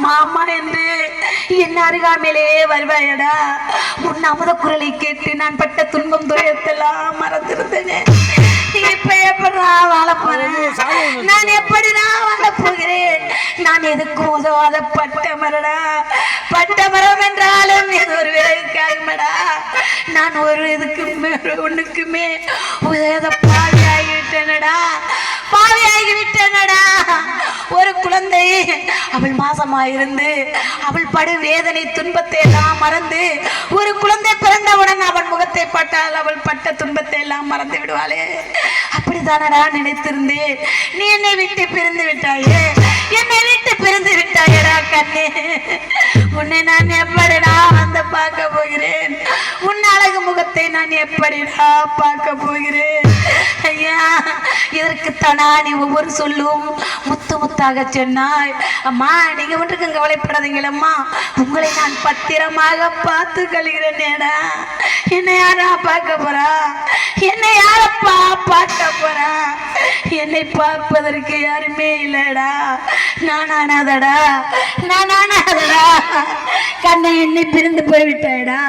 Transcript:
மாமா என்று என் அருகாமையிலே வருவாயடா. உன் அமுத குரலை கேட்டு நான் பட்ட துன்பம் துயரத்தெல்லாம் மறந்திருந்தேனே. இப்ப எப்படா வாழ போறேன்? நான் எப்படிடா வாழ போகிறேன்? நான் எதுக்கும் உதவாத பட்ட மரடா. பட்ட மரம் என்றாலும் இது ஒரு விலைக்காகடா. நான் ஒரு இதுக்குமே ஒண்ணுக்குமே உதவாத பாவியாகிவிட்டேனடா. பாவியாகிவிட்டேனடா. ஒரு குழந்தை அவள் மாசமாயிருந்து அவள் படு வேதனை துன்பத்தை எல்லாம் மறந்து, ஒரு குழந்தை பிறந்தவுடன் அவள் முகத்தை பட்டால் அவள் பட்ட துன்பத்தை எல்லாம் மறந்து விடுவாளே. அப்படித்தானடா நினைத்திருந்தேன். நீ என்னை விட்டு பிரிந்து விட்டாயே. என்னை விட்டு பிரிந்து விட்டாயடா கண்ணே. உன்னை நான் எப்படிடா வந்து பார்க்க போகிறேன்? உன் அழகு முகத்தை நான் எப்படிடா பார்க்க போகிறேன்? ஐயா, இதற்கு தானா நீ ஒவ்வொரு சொல்லும் முத்து முத்தாக சொன்னாய். அம்மா, நீங்க ஒன்றுக்கு கவலைப்படாதீங்களம்மா. உங்களை நான் பத்திரமாக பார்த்து கழிகிறேனேடா. என்னை யாரா பார்க்க போறா? என்னை யாரப்பா பார்க்க போறா? என்னை பார்ப்பதற்கு யாருமே இல்லடா. நானானதடா, நானானதடா. கண்ணை என்னை பிரிந்து போய்விட்டாயடா.